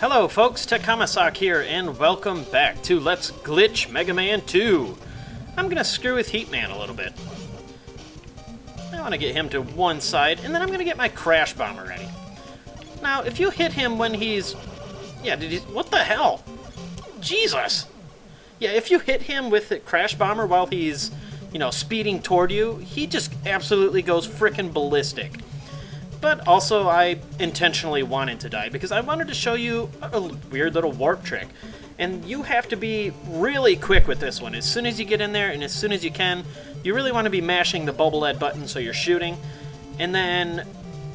Hello folks, Tekamasak here, and welcome back to Let's Glitch Mega Man 2. I'm gonna screw with Heatman a little bit. I want to get him to one side, and then I'm gonna get my Crash Bomber ready. Now, if you hit him when he's... Yeah, what the hell? Jesus! Yeah, if you hit him with the Crash Bomber while he's, speeding toward you, he just absolutely goes frickin' ballistic. But also, I intentionally wanted to die because I wanted to show you a weird little warp trick. And you have to be really quick with this one. As soon as you get in there and as soon as you can, you really want to be mashing the bubble lead button so you're shooting. And then,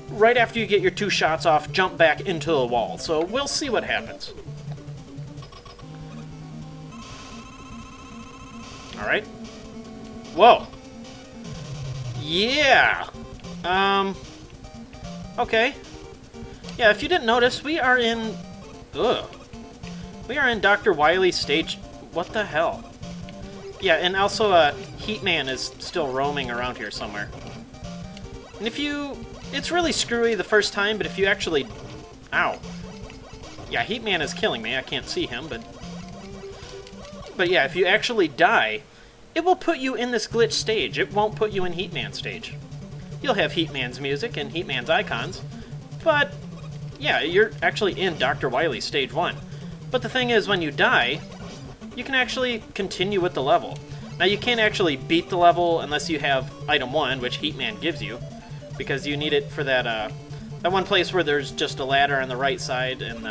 right after you get your 2 shots off, jump back into the wall. So we'll see what happens. Alright. Whoa. Yeah. Okay. Yeah, if you didn't notice, we are in... We are in Dr. Wily's stage... What the hell? Yeah, and also, Heatman is still roaming around here somewhere. And if you... It's really screwy the first time, but if you actually... Ow. Yeah, Heatman is killing me. I can't see him, but... But yeah, if you actually die, it will put you in this glitch stage. It won't put you in Heatman stage. You'll have Heatman's music and Heatman's icons, but yeah, you're actually in Dr. Wily's stage 1. But the thing is, when you die, you can actually continue with the level. Now, you can't actually beat the level unless you have item 1, which Heatman gives you, because you need it for that one place where there's just a ladder on the right side and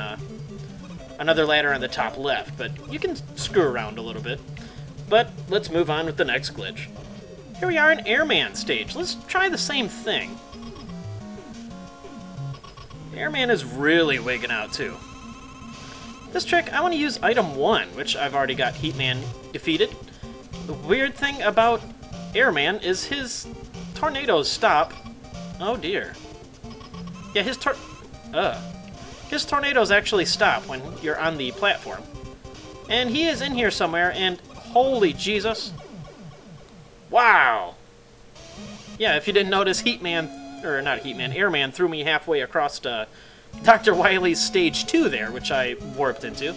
another ladder on the top left, but you can screw around a little bit. But let's move on with the next glitch. Here we are in Airman stage. Let's try the same thing. Airman is really wigging out too. This trick, I want to use item 1, which I've already got Heatman defeated. The weird thing about Airman is his tornadoes stop. Oh dear. Yeah, his tornadoes actually stop when you're on the platform. And he is in here somewhere, and holy Jesus. Wow! Yeah, if you didn't notice, Airman threw me halfway across Dr. Wily's stage 2 there, which I warped into.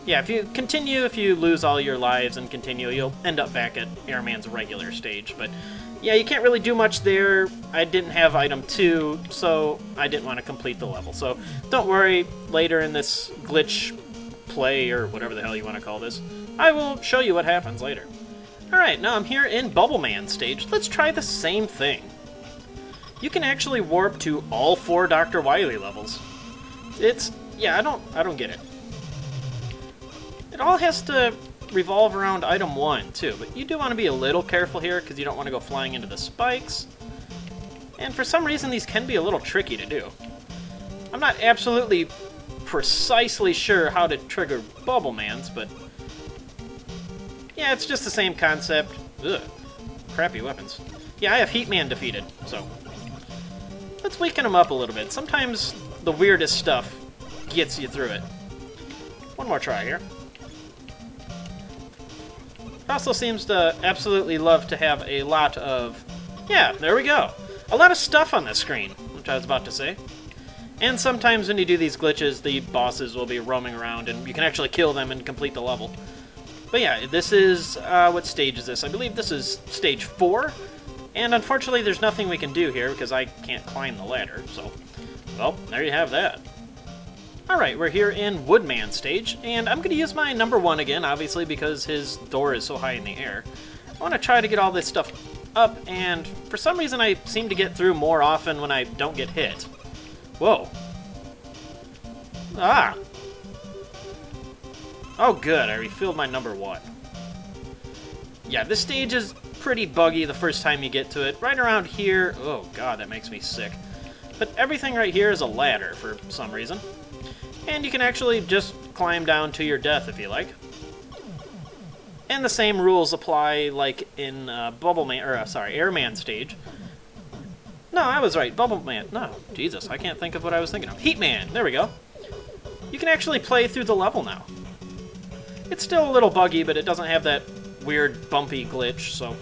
Yeah, if you lose all your lives and continue, you'll end up back at Airman's regular stage. But yeah, you can't really do much there. I didn't have item 2, so I didn't want to complete the level. So don't worry, later in this glitch play, or whatever the hell you want to call this, I will show you what happens later. Alright, now I'm here in Bubble Man stage. Let's try the same thing. You can actually warp to all 4 Dr. Wily levels. Yeah, I don't get it. It all has to revolve around item 1 too, but you do want to be a little careful here because you don't want to go flying into the spikes. And for some reason these can be a little tricky to do. I'm not absolutely precisely sure how to trigger Bubble Mans, but yeah, it's just the same concept. Ugh. Crappy weapons. Yeah, I have Heatman defeated, so let's weaken him up a little bit. Sometimes the weirdest stuff gets you through it. One more try here. Also seems to absolutely love to have a lot of... Yeah, there we go. A lot of stuff on the screen, which I was about to say. And sometimes when you do these glitches, the bosses will be roaming around, and you can actually kill them and complete the level. But yeah, this is... what stage is this? I believe this is stage 4. And unfortunately, there's nothing we can do here because I can't climb the ladder, so... Well, there you have that. Alright, we're here in Woodman stage, and I'm going to use my number 1 again, obviously, because his door is so high in the air. I want to try to get all this stuff up, and for some reason I seem to get through more often when I don't get hit. Whoa. Ah! Oh good, I refilled my number 1. Yeah, this stage is pretty buggy the first time you get to it. Right around here... Oh god, that makes me sick. But everything right here is a ladder for some reason. And you can actually just climb down to your death if you like. And the same rules apply like in Airman stage. No, I was right. Bubbleman. No, Jesus, I can't think of what I was thinking of. Heatman, there we go. You can actually play through the level now. It's still a little buggy, but it doesn't have that weird bumpy glitch, so...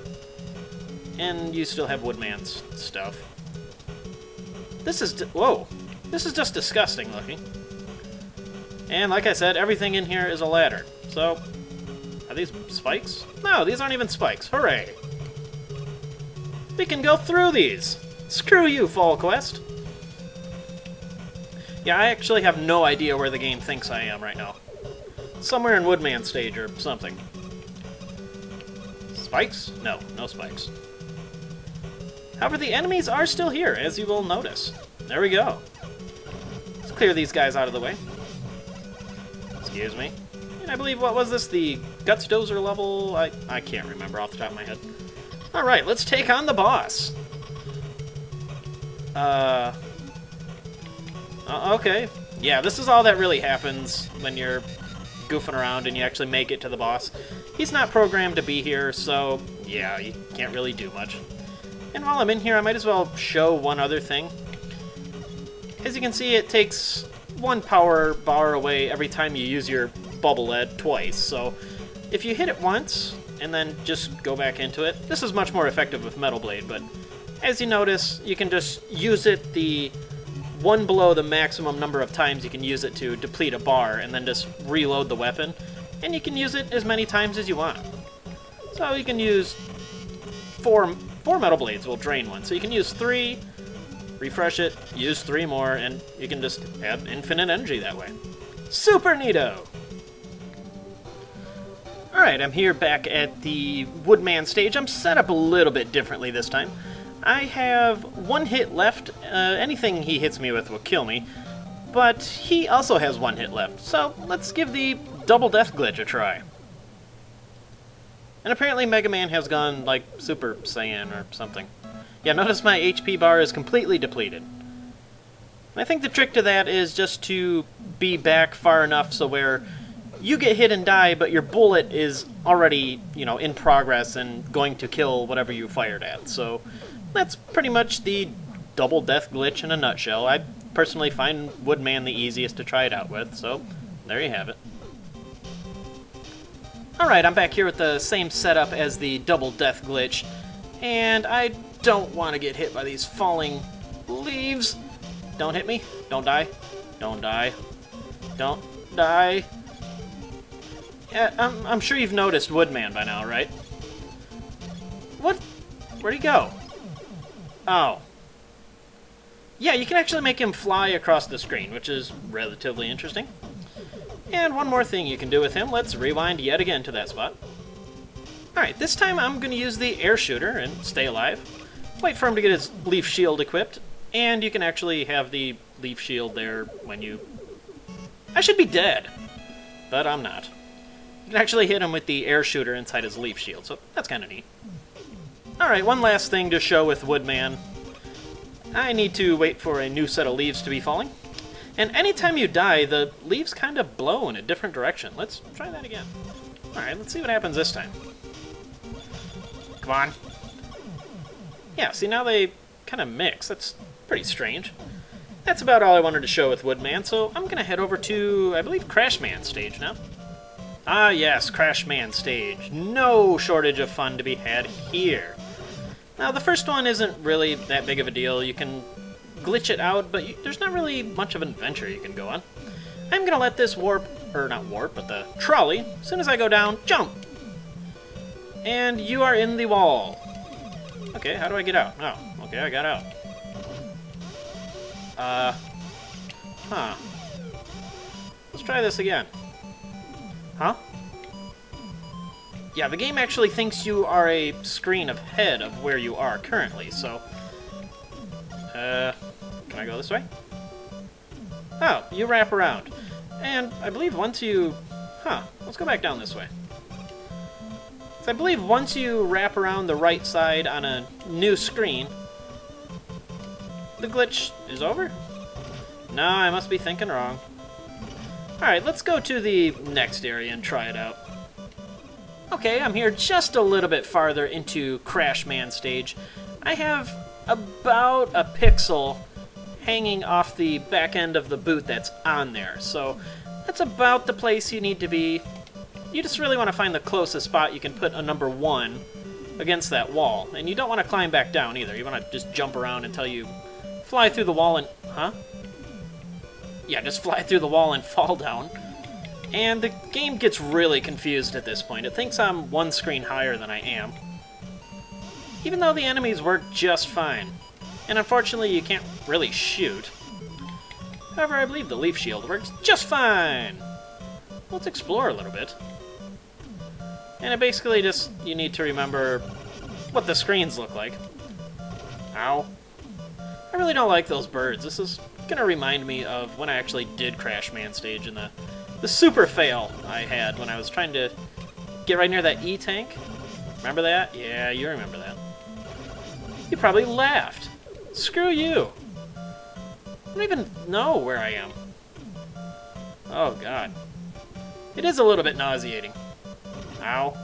And you still have Woodman's stuff. This is... Whoa! This is just disgusting looking. And like I said, everything in here is a ladder. So, are these spikes? No, these aren't even spikes. Hooray! We can go through these! Screw you, Fall Quest! Yeah, I actually have no idea where the game thinks I am right now. Somewhere in Woodman stage or something. Spikes? No, no spikes. However, the enemies are still here, as you will notice. There we go. Let's clear these guys out of the way. Excuse me. And I believe, what was this, the Guts Dozer level? I can't remember off the top of my head. Alright, let's take on the boss. Okay. Yeah, this is all that really happens when you're goofing around and you actually make it to the boss. He's not programmed to be here, so yeah, you can't really do much. And while I'm in here, I might as well show one other thing. As you can see, it takes 1 power bar away every time you use your bubble lead twice, so if you hit it once and then just go back into it, this is much more effective with Metal Blade, but as you notice, you can just use it the one below the maximum number of times you can use it to deplete a bar, and then just reload the weapon, and you can use it as many times as you want. So you can use 4 Metal Blades will drain one, so you can use 3, refresh it, use 3 more, and you can just have infinite energy that way. Super neato! Alright, I'm here back at the Woodman stage. I'm set up a little bit differently this time. I have 1 hit left. Anything he hits me with will kill me, but he also has 1 hit left, so let's give the double death glitch a try. And apparently Mega Man has gone, like, Super Saiyan or something. Yeah, notice my HP bar is completely depleted. I think the trick to that is just to be back far enough so where you get hit and die, but your bullet is already, you know, in progress and going to kill whatever you fired at. So that's pretty much the double death glitch in a nutshell. I personally find Woodman the easiest to try it out with, so there you have it. Alright, I'm back here with the same setup as the double death glitch, and I don't want to get hit by these falling leaves. Don't hit me. Don't die. Don't die. Don't die. Yeah, I'm sure you've noticed Woodman by now, right? What? Where'd he go? Oh. Yeah, you can actually make him fly across the screen, which is relatively interesting. And one more thing you can do with him. Let's rewind yet again to that spot. Alright, this time I'm going to use the air shooter and stay alive. Wait for him to get his leaf shield equipped, and you can actually have the leaf shield there when you... I should be dead, but I'm not. You can actually hit him with the air shooter inside his leaf shield, so that's kind of neat. Alright, one last thing to show with Woodman. I need to wait for a new set of leaves to be falling. And anytime you die, the leaves kind of blow in a different direction. Let's try that again. Alright, let's see what happens this time. Come on. Yeah, see, now they kind of mix. That's pretty strange. That's about all I wanted to show with Woodman, so I'm going to head over to, I believe, Crashman stage now. Ah, yes, Crashman stage. No shortage of fun to be had here. Now, the first one isn't really that big of a deal. You can glitch it out, but there's not really much of an adventure you can go on. I'm going to let this warp, or not warp, but the trolley, as soon as I go down, jump! And you are in the wall. Okay, how do I get out? Oh, okay, I got out. Huh. Let's try this again. Huh? Yeah, the game actually thinks you are a screen ahead of where you are currently, so... can I go this way? Oh, you wrap around. And I believe once you... Huh, let's go back down this way. So I believe once you wrap around the right side on a new screen, the glitch is over? No, I must be thinking wrong. Alright, let's go to the next area and try it out. Okay, I'm here just a little bit farther into Crashman stage. I have about a pixel hanging off the back end of the boot that's on there, so that's about the place you need to be. You just really want to find the closest spot you can put a number 1 against that wall, and you don't want to climb back down either. You want to just jump around until you fly through the wall and... Huh? Yeah, just fly through the wall and fall down. And the game gets really confused at this point. It thinks I'm one screen higher than I am, even though the enemies work just fine. And unfortunately, you can't really shoot. However, I believe the leaf shield works just fine. Let's explore a little bit. And it basically just, you need to remember what the screens look like. Ow. I really don't like those birds. This is gonna remind me of when I actually did Crash Man stage and the super fail I had when I was trying to get right near that E-tank. Remember that? Yeah, you remember that. You probably laughed. Screw you. I don't even know where I am. Oh, God. It is a little bit nauseating. Ow.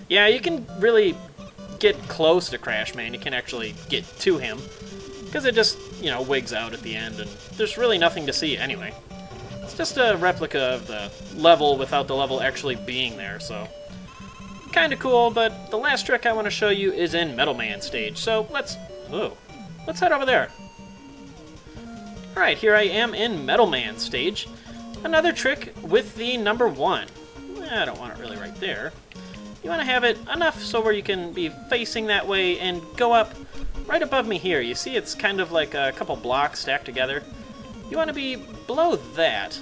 Yeah, you can really get close to Crash Man. You can actually get to him, because it just, you know, wigs out at the end, and there's really nothing to see anyway. It's just a replica of the level without the level actually being there, so kind of cool. But the last trick I want to show you is in Metal Man stage, so let's head over there. Alright, here I am in Metal Man stage. Another trick with the number 1. I don't want it really right there. You want to have it enough so where you can be facing that way and go up right above me here. You see it's kind of like a couple blocks stacked together. You want to be below that.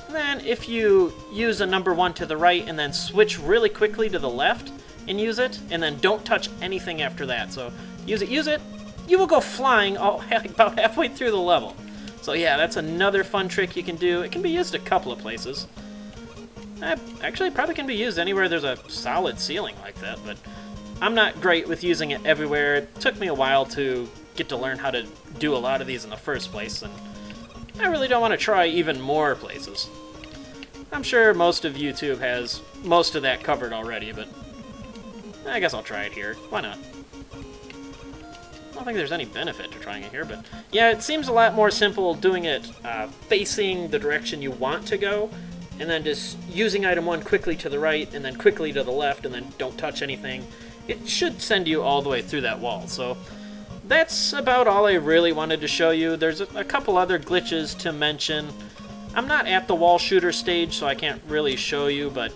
And then if you use a number 1 to the right and then switch really quickly to the left and use it, and then don't touch anything after that. So use it, you will go flying about halfway through the level. So yeah, that's another fun trick you can do. It can be used a couple of places. Actually, it probably can be used anywhere there's a solid ceiling like that, but I'm not great with using it everywhere. It took me a while to get to learn how to do a lot of these in the first place, and I really don't want to try even more places. I'm sure most of YouTube has most of that covered already, but I guess I'll try it here. Why not? I don't think there's any benefit to trying it here, but yeah, it seems a lot more simple doing it facing the direction you want to go, and then just using item 1 quickly to the right, and then quickly to the left, and then don't touch anything. It should send you all the way through that wall. So that's about all I really wanted to show you. There's a couple other glitches to mention. I'm not at the wall shooter stage, so I can't really show you, but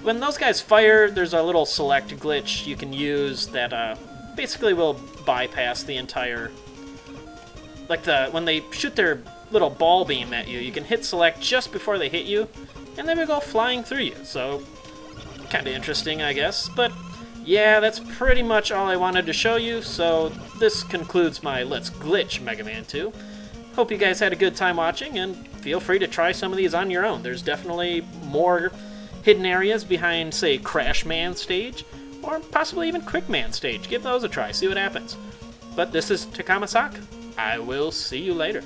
when those guys fire, there's a little select glitch you can use that basically will bypass the entire... Like when they shoot their little ball beam at you, you can hit select just before they hit you, and they will go flying through you. So, kind of interesting, I guess. But yeah, that's pretty much all I wanted to show you, so this concludes my Let's Glitch Mega Man 2. Hope you guys had a good time watching, and feel free to try some of these on your own. There's definitely more hidden areas behind, say, Crash Man stage, or possibly even Quick Man stage. Give those a try, see what happens. But this is Takama Saka. I will see you later.